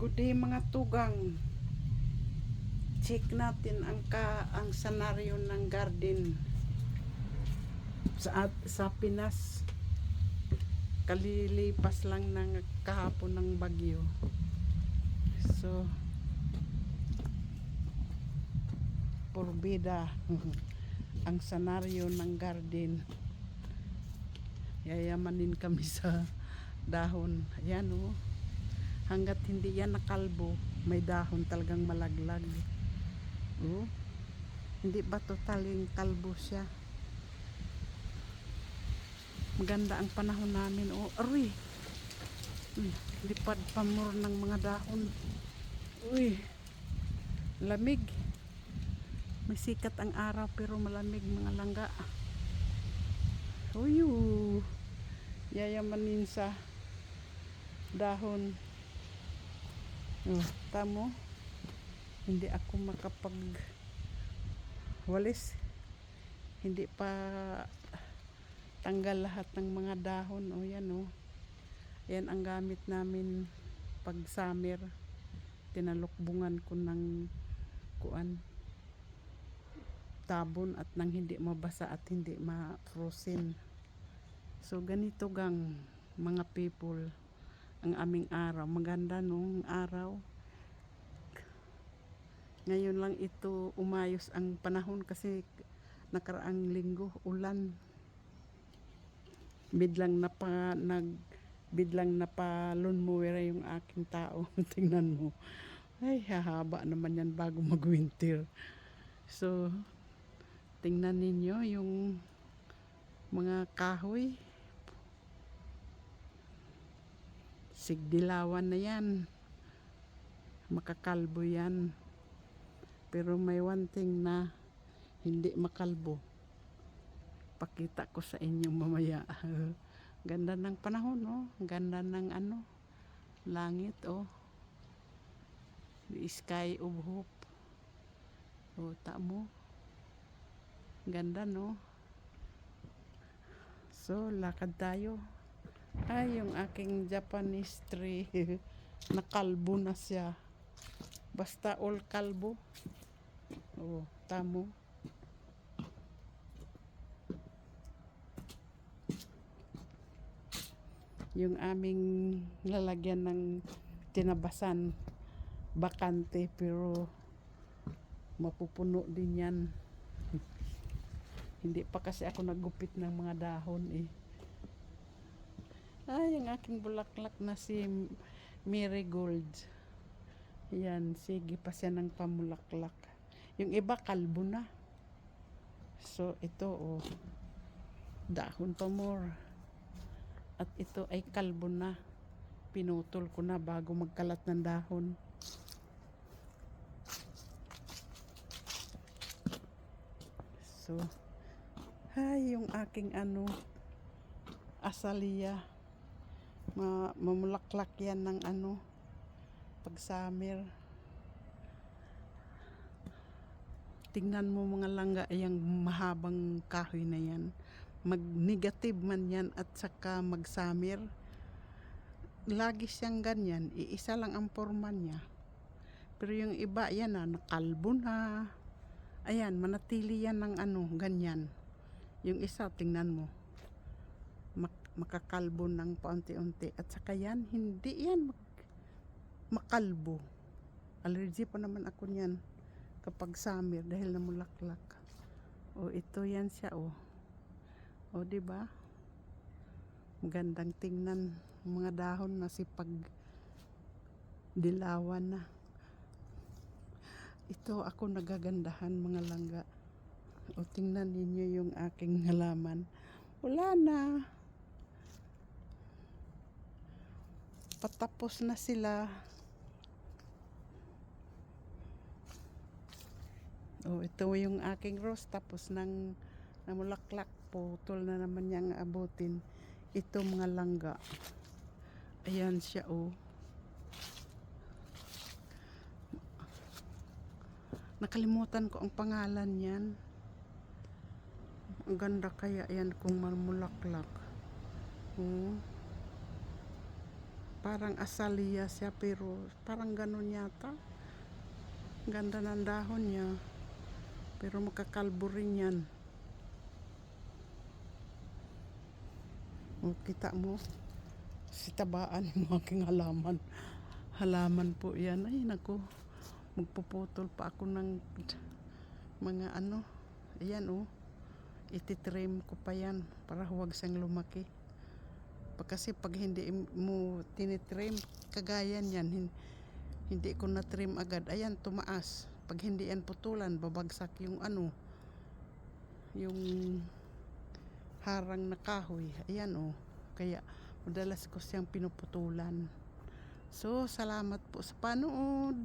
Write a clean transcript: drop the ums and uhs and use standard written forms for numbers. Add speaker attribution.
Speaker 1: Good day mga tugang. Check natin ang senaryo ng garden sa Pinas. Kalilipas lang ng kahapon ng bagyo. So porbida ang senaryo ng garden. Yayamanin kami sa dahon. Ayan o. Hanggat hindi yan nakalbo, may dahon talagang malaglag. Oh, hindi ba totaling kalbo siya? Maganda ang panahon namin. Oh, aroy. Lipad pamor ng mga dahon. Uy, lamig. May sikat ang araw pero malamig mga langga. Uy, yayamanin sa dahon. Oh, tamo. Hindi ako walis. Hindi pa tanggal lahat ng mga dahon. O yan o. Yan ang gamit namin pag summer. Tinalukbungan ko ng tabon at nang hindi mabasa at hindi ma-frozen. So ganito gang mga people ang aming araw. Maganda nung araw. Ngayon lang ito umayos ang panahon kasi nakaraang linggo ulan. Bidlang napalunmuwera yung aking tao. Tingnan mo. Ay, hahaba naman yan bago mag-winter. So, tingnan ninyo yung mga kahoy. Sigdilawan na yan. Makakalbo yan. Pero may one thing na hindi makalbo. Pakita ko sa inyo mamaya. Ganda ng panahon, oh. Ganda ng langit, oh. The sky of hope. Oh, tamo. Ganda, no? So, lakad tayo. Ay, yung aking Japanese tree. Nakalbo na siya. Basta all kalbo. Oh, tamo. Yung aming lalagyan ng tinabasan bakante pero mapupuno din yan. Hindi pa kasi ako naggupit ng mga dahon eh. Ay, yung aking bulaklak na si marigold. Yan, sige pa siya ng pamulaklak. Yung iba kalbo na. So ito oh, dahon pa more. At ito ay kalbo na. Pinutol ko na bago magkalat ng dahon. So, ay yung aking asalia. Mamulaklak yan ng pag summer. Tingnan mo mga langga, yung mahabang kahoy na yan. Mag-negative man yan at saka mag-summer. Lagi siyang ganyan. Iisa lang ang forma niya. Pero yung iba yan nakalbo na. Ayan, manatili yan ng ganyan. Yung isa, tingnan mo. Makakalbo ng paunti-unti. At saka yan, hindi yan makalbo. Allergy pa naman ako niyan kapag summer dahil namulaklak. O ito yan siya o. O di ba? Magandang tingnan mga dahon na sipag dilawan na. Ito ako nagagandahan mga langga. O tingnan ninyo yung aking halaman. Wala na. Patapos na sila. Oh, ito yung aking rose tapos namulaklak, putol na naman niyang abutin. Ito mga langga. Ayan siya oh. Nakalimutan ko ang pangalan niyan. Ang ganda kaya yan kung mamulaklak. Oh. Parang asalia siya pero parang ganun yata. Ganda ng dahon niya. Pero makakalbo rin yan. O, kita mo. Sitabaan mo aking halaman. Halaman po yan. Ay naku. Magpuputol pa ako ng mga ano. Ayan oh. Ititrim ko pa yan para huwag siyang lumaki. Kasi pag hindi mo tinitrim, kagayan yan. Hindi ko na-trim agad. Ayan, tumaas. Pag hindi yan putulan, babagsak yung ano, yung harang na kahoy. Ayan oh. Kaya madalas ko siyang pinuputulan. So, salamat po sa panood.